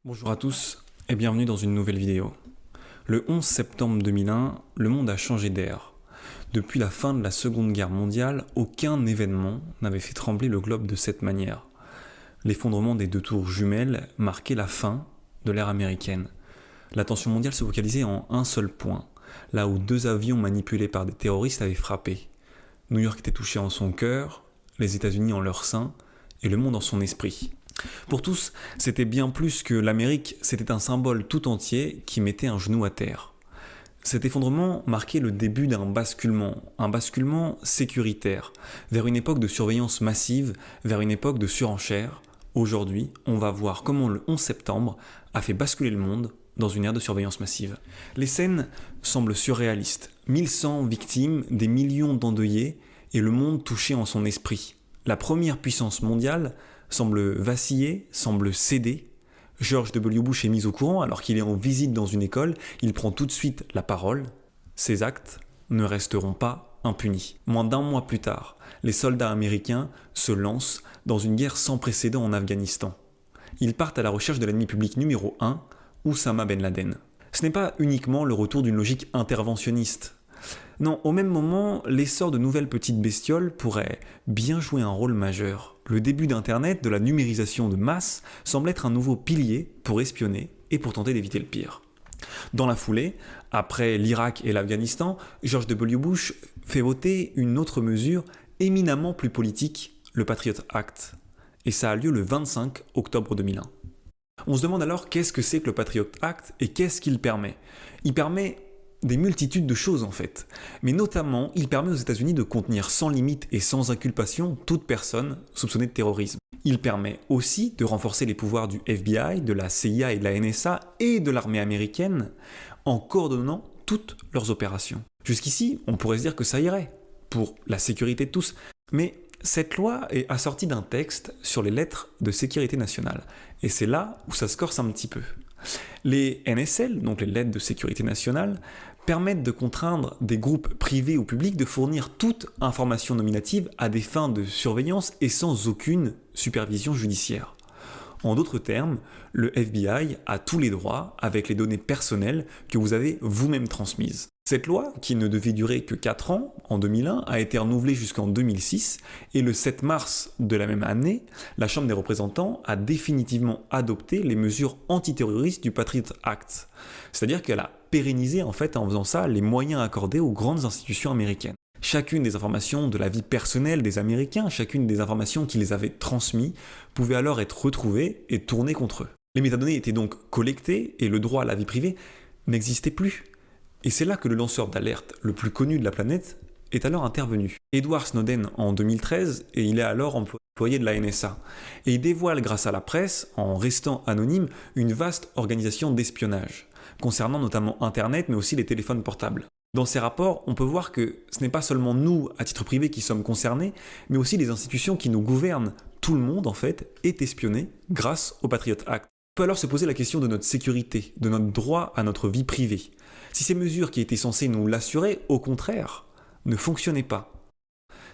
Bonjour à tous et bienvenue dans une nouvelle vidéo. Le 11 septembre 2001, le monde a changé d'air. Depuis la fin de la Seconde Guerre mondiale, aucun événement n'avait fait trembler le globe de cette manière. L'effondrement des deux tours jumelles marquait la fin de l'ère américaine. L'attention mondiale se focalisait en un seul point, là où deux avions manipulés par des terroristes avaient frappé. New York était touché en son cœur, les États-Unis en leur sein et le monde en son esprit. Pour tous, c'était bien plus que l'Amérique, c'était un symbole tout entier qui mettait un genou à terre. Cet effondrement marquait le début d'un un basculement sécuritaire, vers une époque de surveillance massive, vers une époque de surenchère. Aujourd'hui, on va voir comment le 11 septembre a fait basculer le monde dans une ère de surveillance massive. Les scènes semblent surréalistes. 1100 victimes, des millions d'endeuillés et le monde touché en son esprit. La première puissance mondiale semble vaciller, semble céder. George W. Bush est mis au courant alors qu'il est en visite dans une école. Il prend tout de suite la parole. Ces actes ne resteront pas impunis. Moins d'un mois plus tard, les soldats américains se lancent dans une guerre sans précédent en Afghanistan. Ils partent à la recherche de l'ennemi public numéro 1, Oussama Ben Laden. Ce n'est pas uniquement le retour d'une logique interventionniste. Non, au même moment, l'essor de nouvelles petites bestioles pourrait bien jouer un rôle majeur. Le début d'Internet, de la numérisation de masse, semble être un nouveau pilier pour espionner et pour tenter d'éviter le pire. Dans la foulée, après l'Irak et l'Afghanistan, George W. Bush fait voter une autre mesure éminemment plus politique, le Patriot Act. Et ça a lieu le 25 octobre 2001. On se demande alors qu'est-ce que c'est que le Patriot Act et qu'est-ce qu'il permet. Il permet des multitudes de choses en fait. Mais notamment, il permet aux États-Unis de contenir sans limite et sans inculpation toute personne soupçonnée de terrorisme. Il permet aussi de renforcer les pouvoirs du FBI, de la CIA et de la NSA et de l'armée américaine en coordonnant toutes leurs opérations. Jusqu'ici, on pourrait se dire que ça irait pour la sécurité de tous. Mais cette loi est assortie d'un texte sur les lettres de sécurité nationale. Et c'est là où ça se corse un petit peu. Les NSL, donc les lettres de sécurité nationale, permettent de contraindre des groupes privés ou publics de fournir toute information nominative à des fins de surveillance et sans aucune supervision judiciaire. En d'autres termes, le FBI a tous les droits avec les données personnelles que vous avez vous-même transmises. Cette loi, qui ne devait durer que 4 ans, en 2001, a été renouvelée jusqu'en 2006 et le 7 mars de la même année, la Chambre des représentants a définitivement adopté les mesures antiterroristes du Patriot Act. C'est-à-dire qu'elle a pérennisé en fait en faisant ça les moyens accordés aux grandes institutions américaines. Chacune des informations de la vie personnelle des Américains, chacune des informations qui les avaient transmises, pouvait alors être retrouvée et tournée contre eux. Les métadonnées étaient donc collectées et le droit à la vie privée n'existait plus. Et c'est là que le lanceur d'alerte le plus connu de la planète est alors intervenu. Edward Snowden en 2013, et il est alors employé de la NSA. Et il dévoile grâce à la presse, en restant anonyme, une vaste organisation d'espionnage, concernant notamment Internet, mais aussi les téléphones portables. Dans ces rapports, on peut voir que ce n'est pas seulement nous, à titre privé, qui sommes concernés, mais aussi les institutions qui nous gouvernent. Tout le monde, en fait, est espionné grâce au Patriot Act. On peut alors se poser la question de notre sécurité, de notre droit à notre vie privée. Si ces mesures qui étaient censées nous l'assurer, au contraire, ne fonctionnaient pas.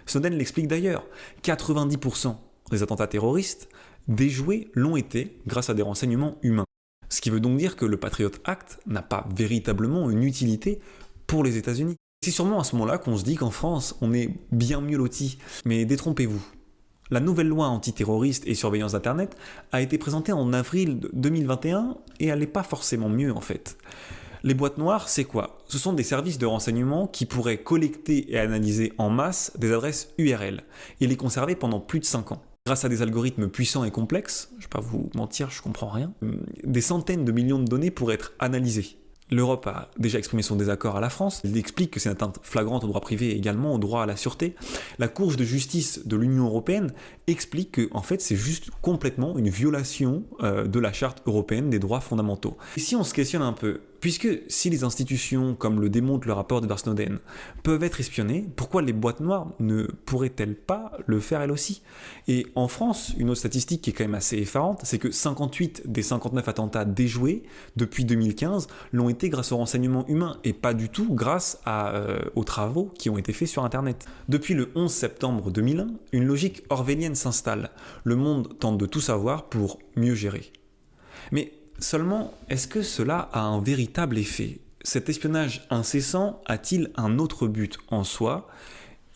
Snowden l'explique d'ailleurs, 90% des attentats terroristes déjoués l'ont été grâce à des renseignements humains. Ce qui veut donc dire que le Patriot Act n'a pas véritablement une utilité pour les États-Unis. C'est sûrement à ce moment-là qu'on se dit qu'en France, on est bien mieux lotis. Mais détrompez-vous. La nouvelle loi antiterroriste et surveillance d'Internet a été présentée en avril 2021 et elle n'est pas forcément mieux en fait. Les boîtes noires, c'est quoi? Ce sont des services de renseignement qui pourraient collecter et analyser en masse des adresses URL et les conserver pendant plus de 5 ans. Grâce à des algorithmes puissants et complexes, je ne vais pas vous mentir, je comprends rien, des centaines de millions de données pourraient être analysées. L'Europe a déjà exprimé son désaccord à la France. Il explique que c'est une atteinte flagrante au droit privé et également au droit à la sûreté. La Cour de justice de l'Union européenne explique que en fait, c'est juste complètement une violation de la Charte européenne des droits fondamentaux. Et si on se questionne un peu, puisque si les institutions, comme le démontre le rapport d'Edward Snowden, peuvent être espionnées, pourquoi les boîtes noires ne pourraient-elles pas le faire elles aussi? Et en France, une autre statistique qui est quand même assez effarante, c'est que 58 des 59 attentats déjoués depuis 2015 l'ont été grâce aux renseignements humains et pas du tout grâce aux travaux qui ont été faits sur Internet. Depuis le 11 septembre 2001, une logique orwellienne s'installe. Le monde tente de tout savoir pour mieux gérer. Mais Seulement, est-ce que cela a un véritable effet? Cet espionnage incessant a-t-il un autre but en soi?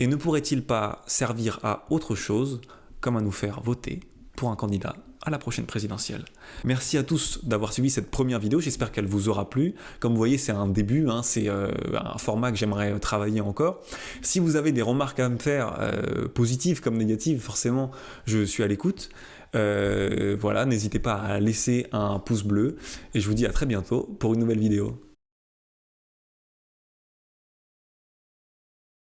Et ne pourrait-il pas servir à autre chose, comme à nous faire voter pour un candidat à la prochaine présidentielle? Merci à tous d'avoir suivi cette première vidéo, j'espère qu'elle vous aura plu. Comme vous voyez, c'est un début, c'est un format que j'aimerais travailler encore. Si vous avez des remarques à me faire, positives comme négatives, forcément, je suis à l'écoute. Voilà, n'hésitez pas à laisser un pouce bleu, et je vous dis à très bientôt pour une nouvelle vidéo.